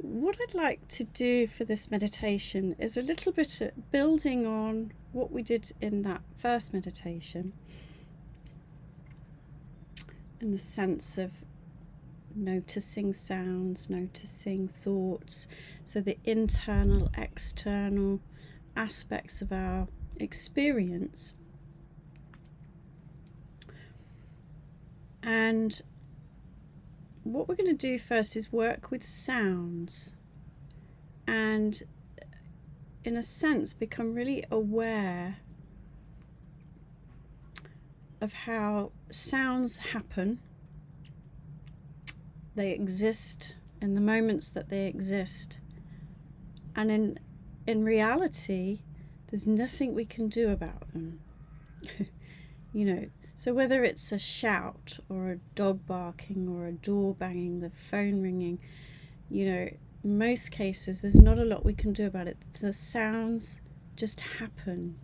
what I'd like to do for this meditation is a little bit building on what we did in that first meditation, in the sense of noticing sounds, noticing thoughts, so the internal, external aspects of our experience. And what we're going to do first is work with sounds and, in a sense, become really aware of how sounds happen. They exist in the moments that they exist, and in reality there's nothing we can do about them. So whether it's a shout or a dog barking or a door banging, the phone ringing, in most cases there's not a lot we can do about it. The sounds just happen.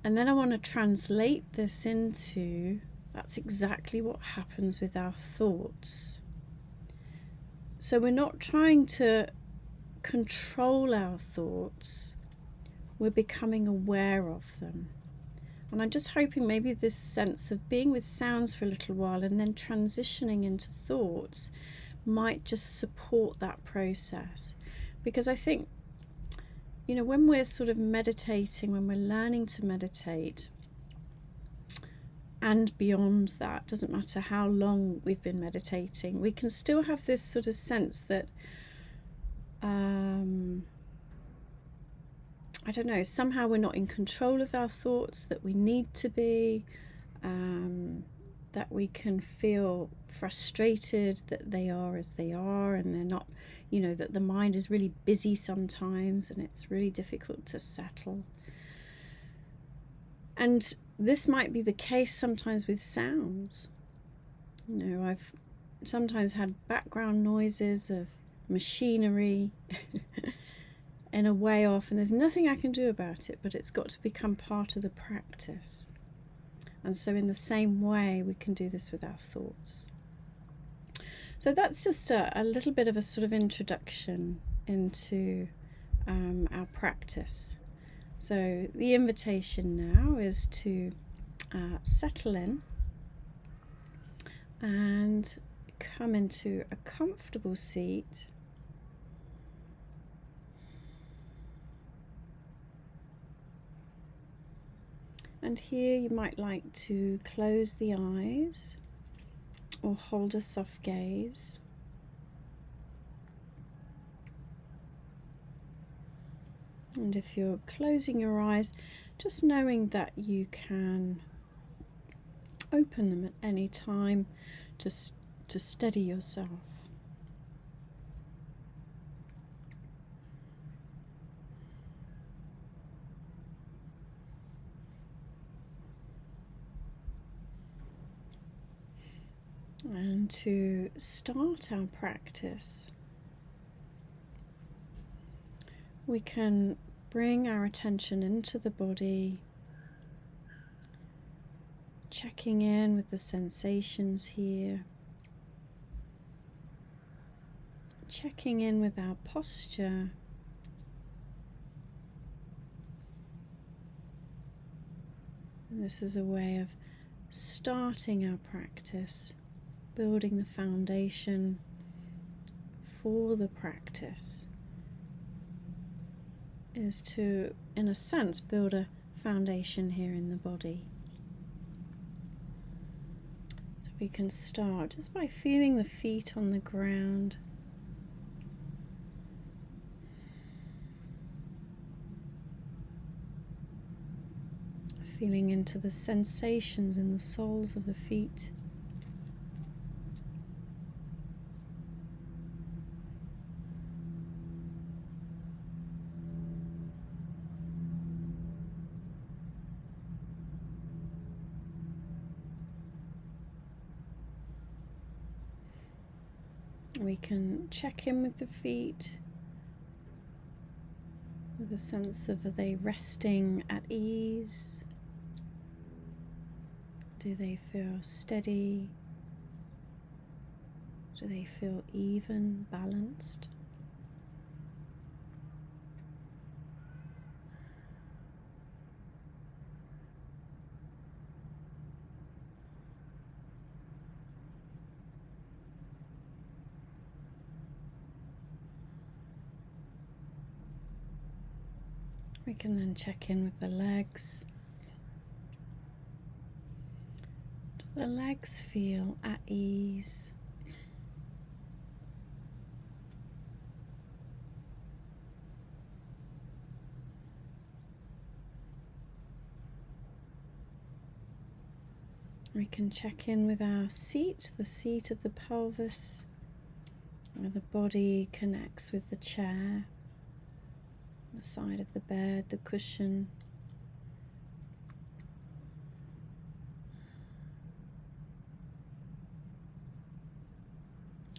And then I want to translate this into, that's exactly what happens with our thoughts. So we're not trying to control our thoughts, we're becoming aware of them. And I'm just hoping maybe this sense of being with sounds for a little while and then transitioning into thoughts might just support that process. Because I think, when we're sort of meditating, when we're learning to meditate, and beyond that, doesn't matter how long we've been meditating, we can still have this sort of sense that, I don't know, somehow we're not in control of our thoughts, that we need to be, that we can feel frustrated that they are as they are and they're not, that the mind is really busy sometimes and it's really difficult to settle. And this might be the case sometimes with sounds. I've sometimes had background noises of machinery in a way off, and there's nothing I can do about it, but it's got to become part of the practice. And so in the same way, we can do this with our thoughts. So that's just a little bit of a sort of introduction into our practice. So the invitation now is to settle in and come into a comfortable seat. And here you might like to close the eyes or hold a soft gaze. And if you're closing your eyes, just knowing that you can open them at any time to steady yourself. And to start our practice, we can bring our attention into the body, checking in with the sensations here, checking in with our posture, and this is a way of starting our practice, building the foundation for the practice, is to, in a sense, build a foundation here in the body. So we can start just by feeling the feet on the ground, feeling into the sensations in the soles of the feet. We can check in with the feet with a sense of, are they resting at ease? Do they feel steady? Do they feel even, balanced? We can then check in with the legs. Do the legs feel at ease? We can check in with our seat, the seat of the pelvis, where the body connects with the chair, the side of the bed, the cushion.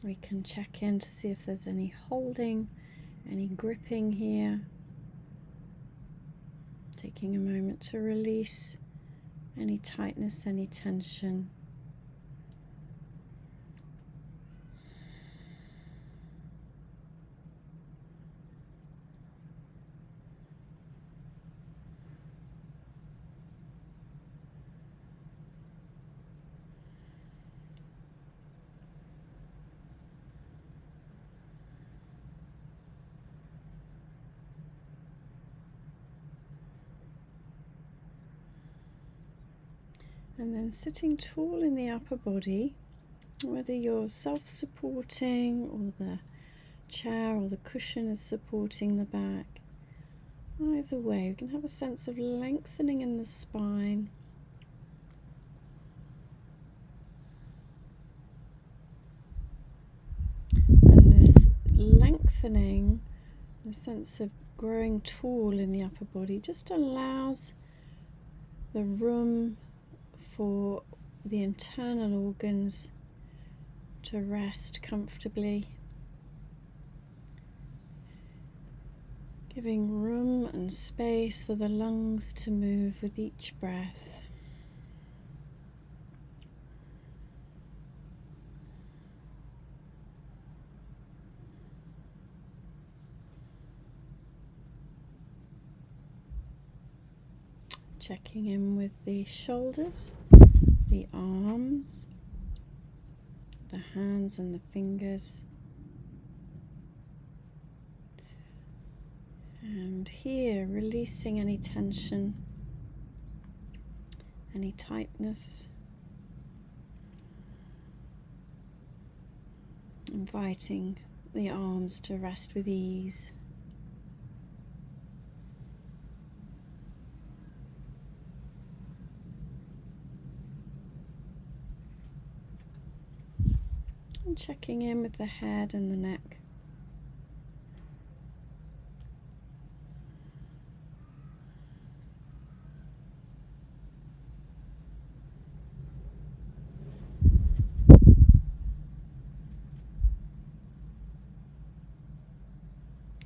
We can check in to see if there's any holding, any gripping here. Taking a moment to release any tightness, any tension. And then sitting tall in the upper body, whether you're self-supporting or the chair or the cushion is supporting the back. Either way, we can have a sense of lengthening in the spine. And this lengthening, the sense of growing tall in the upper body, just allows the room for the internal organs to rest comfortably, giving room and space for the lungs to move with each breath. Checking in with the shoulders, the arms, the hands and the fingers. And here, releasing any tension, any tightness. Inviting the arms to rest with ease. And checking in with the head and the neck.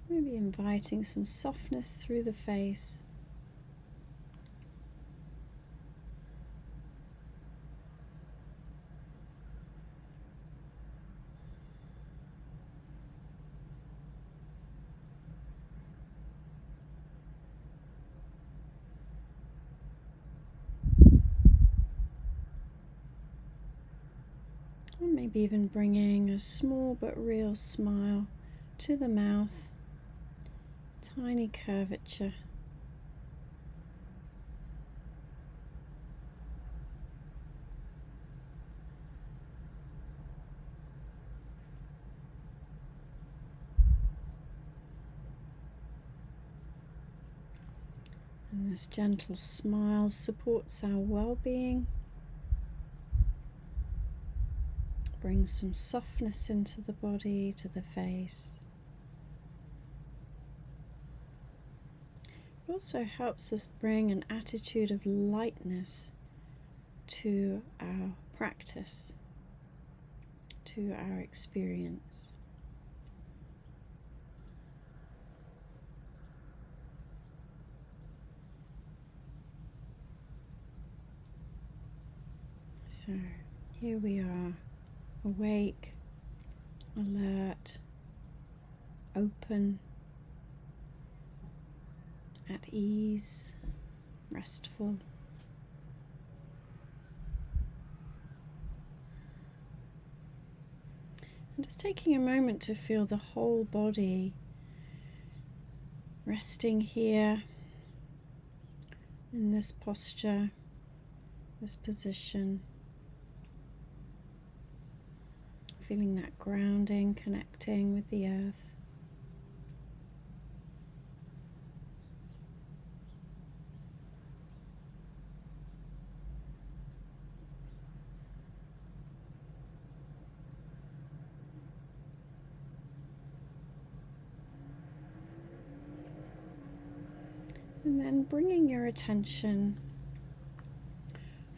Maybe inviting some softness through the face. And maybe even bringing a small but real smile to the mouth. Tiny curvature. And this gentle smile supports our well-being, brings some softness into the body, to the face. It also helps us bring an attitude of lightness to our practice, to our experience. So here we are, awake, alert, open, at ease, restful. And just taking a moment to feel the whole body resting here in this posture, this position. Feeling that grounding, connecting with the earth. And then bringing your attention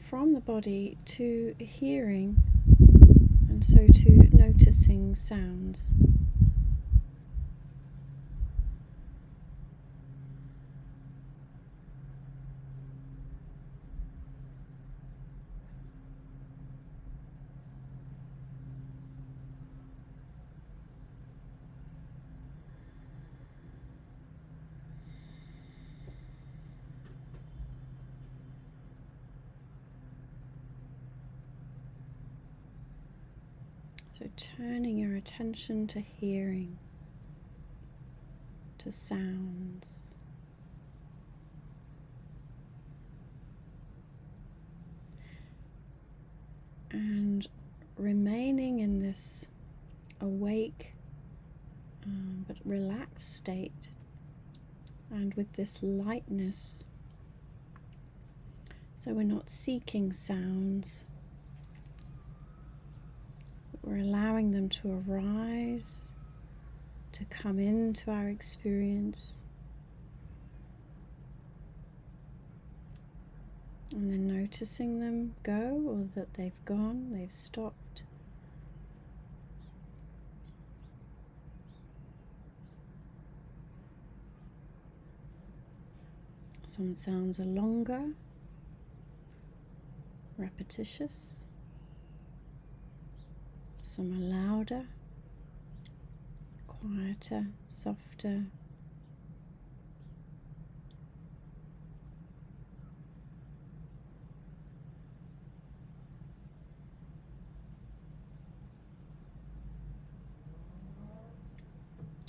from the body to hearing, and so to noticing sounds. So turning your attention to hearing, to sounds. And remaining in this awake but relaxed state, and with this lightness. So we're not seeking sounds. We're allowing them to arise, to come into our experience, and then noticing them go, or that they've gone, they've stopped. Some sounds are longer, repetitious. Some are louder, quieter, softer.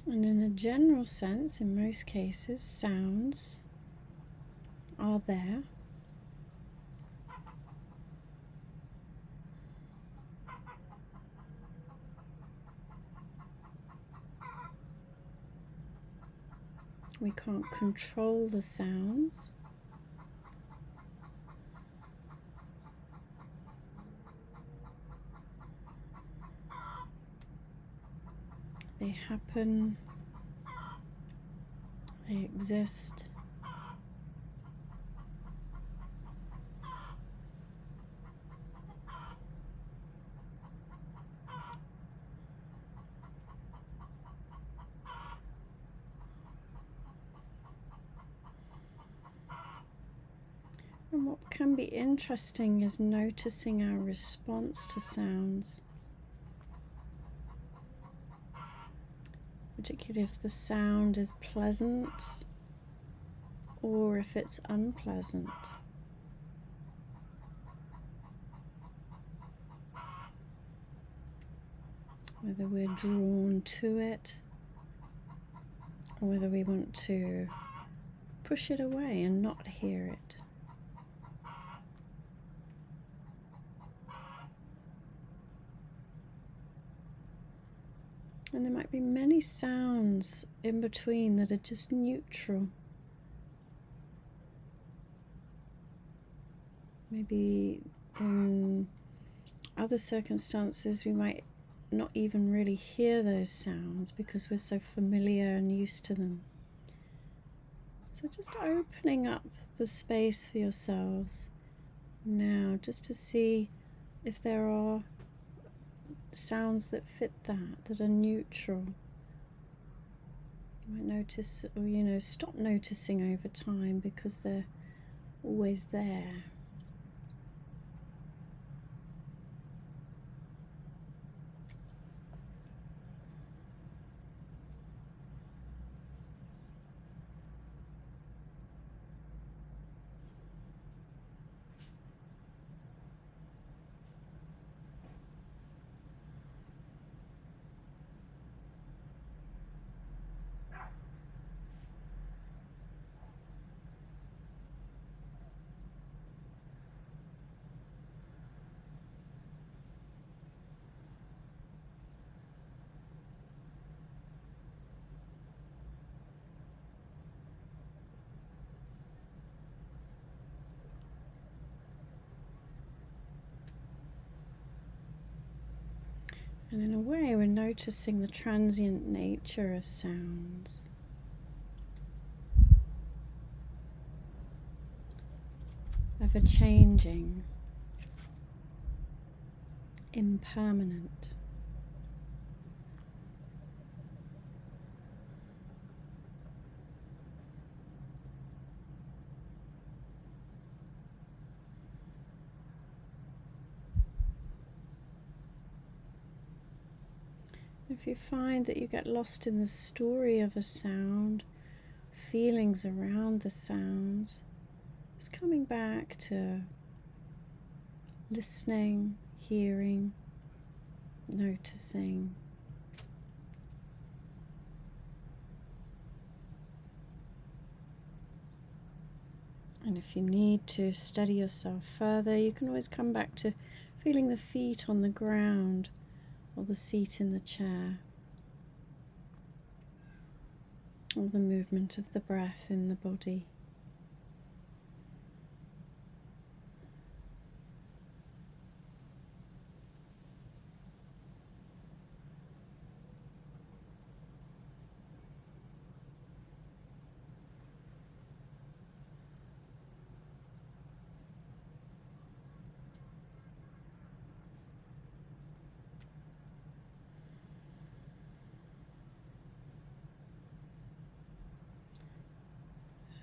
And in a general sense, in most cases, sounds are there. We can't control the sounds. They happen, they exist. And what can be interesting is noticing our response to sounds, particularly if the sound is pleasant or if it's unpleasant. Whether we're drawn to it or whether we want to push it away and not hear it. And there might be many sounds in between that are just neutral. Maybe in other circumstances we might not even really hear those sounds because we're so familiar and used to them. So just opening up the space for yourselves now, just to see if there are sounds that fit that are neutral. You might notice, or stop noticing over time because they're always there. And in a way, we're noticing the transient nature of sounds. Ever changing, impermanent. If you find that you get lost in the story of a sound, feelings around the sounds, it's coming back to listening, hearing, noticing. And if you need to steady yourself further, you can always come back to feeling the feet on the ground or the seat in the chair, or the movement of the breath in the body.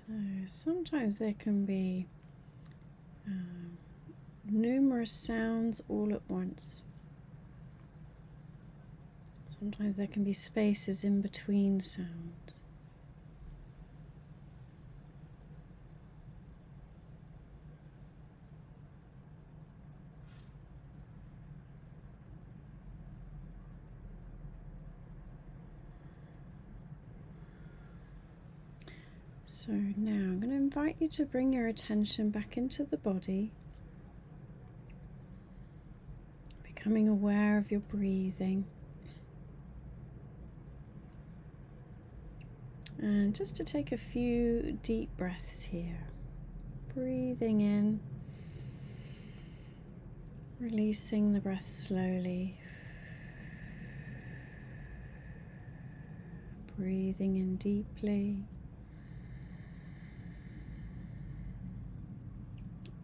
So sometimes there can be numerous sounds all at once. Sometimes there can be spaces in between sounds. So now I'm going to invite you to bring your attention back into the body, becoming aware of your breathing. And just to take a few deep breaths here. Breathing in, releasing the breath slowly. Breathing in deeply.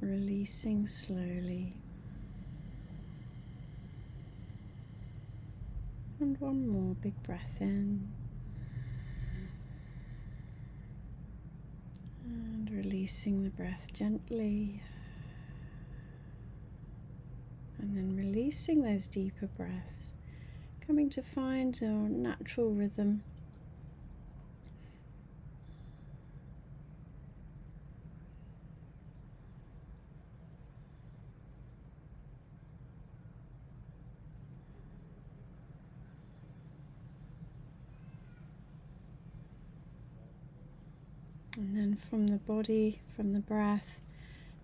Releasing slowly. And one more big breath in. And releasing the breath gently. And then releasing those deeper breaths. Coming to find your natural rhythm. And then from the body, from the breath,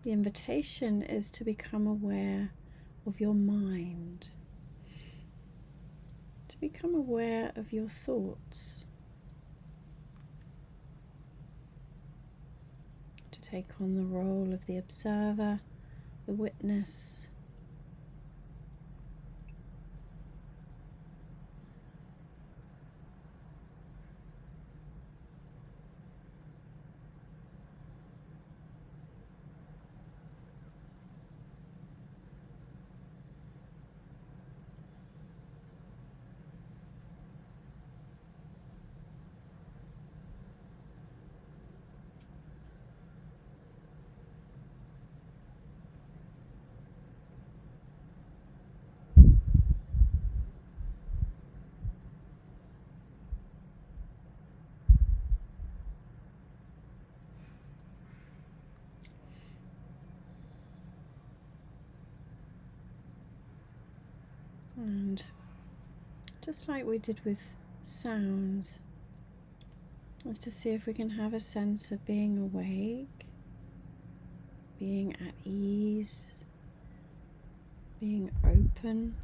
the invitation is to become aware of your mind, to become aware of your thoughts, to take on the role of the observer, the witness. And just like we did with sounds, is to see if we can have a sense of being awake, being at ease, being open.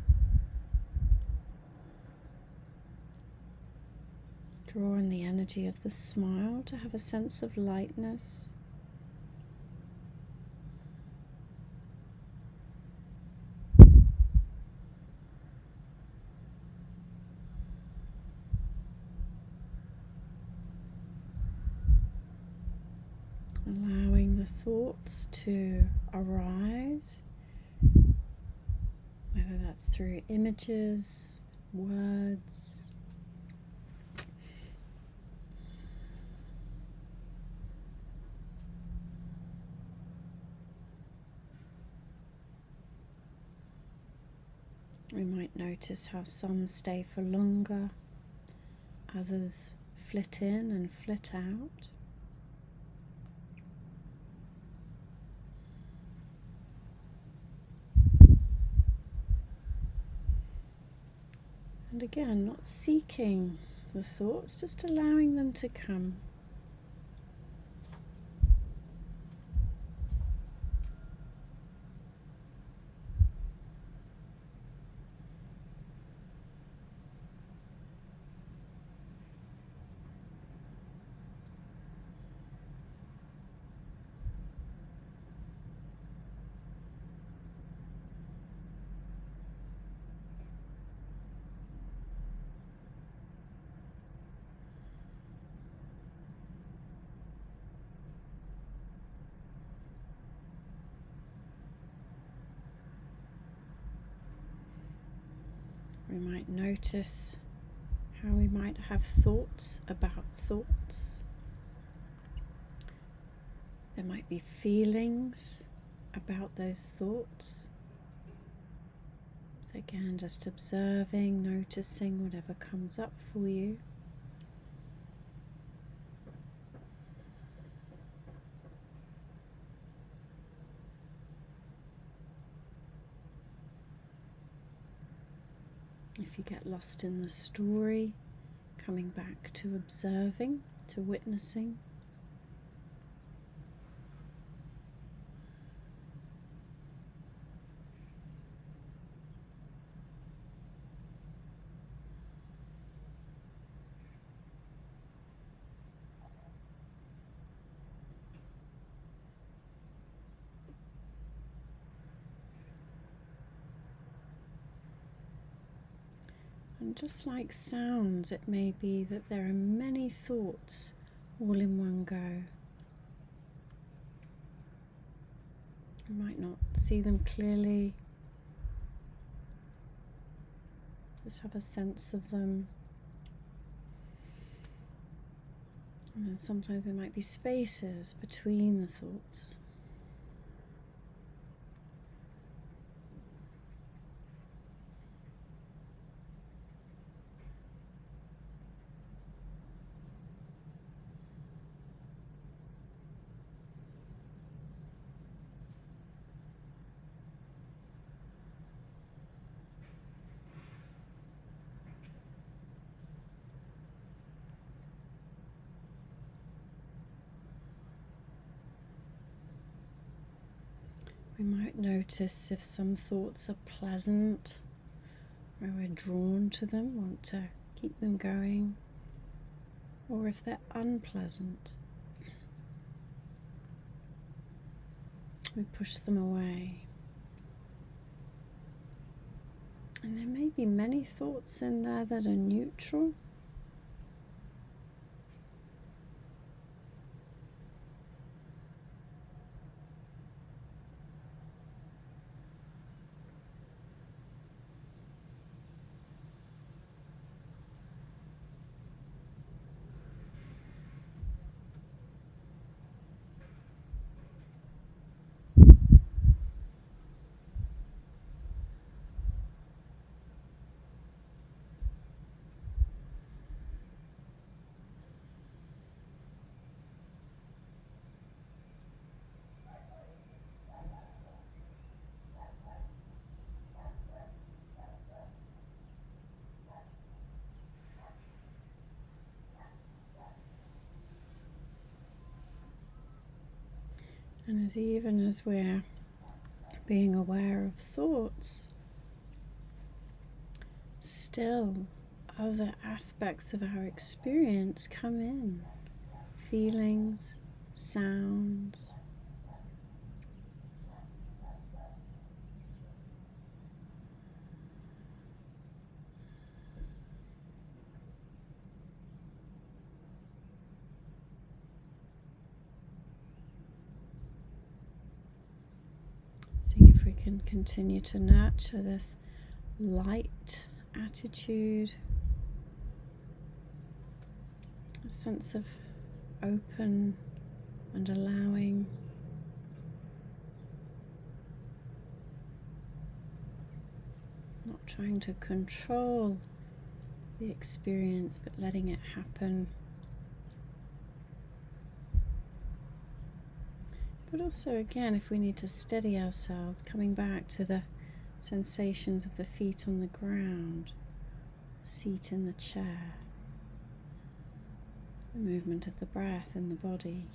Draw in the energy of the smile to have a sense of lightness. thoughts to arise, whether that's through images, words. We might notice how some stay for longer, others flit in and flit out. And again, not seeking the thoughts, just allowing them to come. We might notice how we might have thoughts about thoughts. There might be feelings about those thoughts. So again, just observing, noticing whatever comes up for you. If you get lost in the story, coming back to observing, to witnessing. And just like sounds, it may be that there are many thoughts all in one go. You might not see them clearly. Just have a sense of them. And then sometimes there might be spaces between the thoughts. We might notice if some thoughts are pleasant, or we're drawn to them, want to keep them going, or if they're unpleasant, we push them away. And there may be many thoughts in there that are neutral. And even as we're being aware of thoughts, still other aspects of our experience come in. Feelings, sounds. can continue to nurture this light attitude, a sense of open and allowing. Not trying to control the experience, but letting it happen. But also, again, if we need to steady ourselves, coming back to the sensations of the feet on the ground, seat in the chair, the movement of the breath in the body.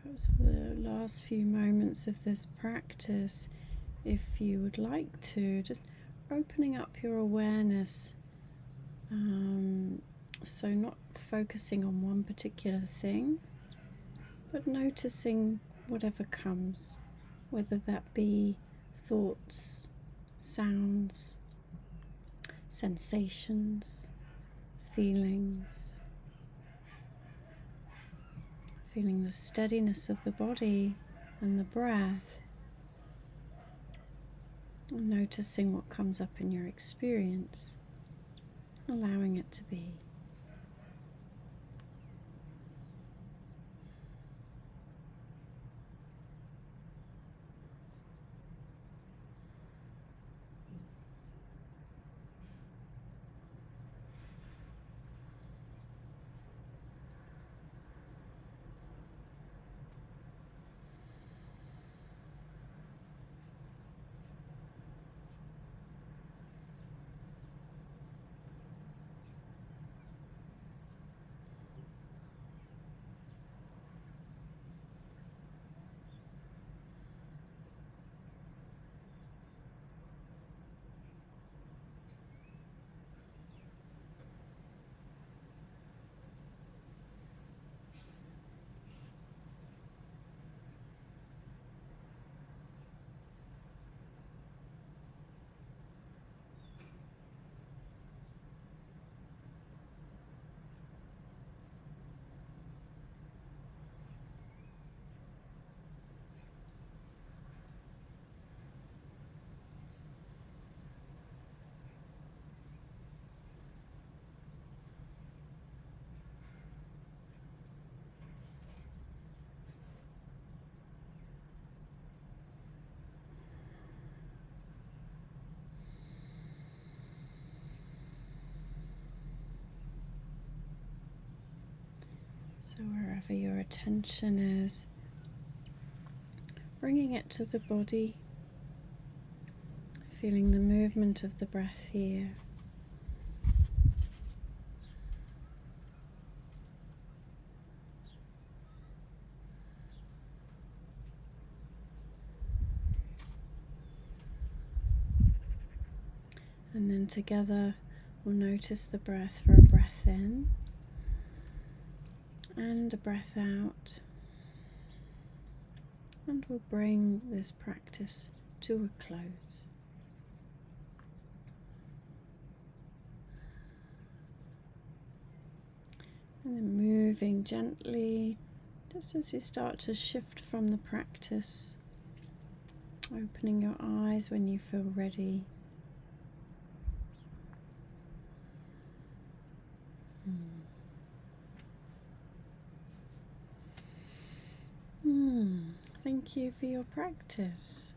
Perhaps for the last few moments of this practice, if you would like to, just opening up your awareness, so not focusing on one particular thing, but noticing whatever comes, whether that be thoughts, sounds, sensations, feelings. Feeling the steadiness of the body and the breath, and noticing what comes up in your experience, allowing it to be. So wherever your attention is, bringing it to the body, feeling the movement of the breath here. And then together we'll notice the breath for a breath in and a breath out. And we'll bring this practice to a close. And then moving gently, just as you start to shift from the practice, opening your eyes when you feel ready. Thank you for your practice.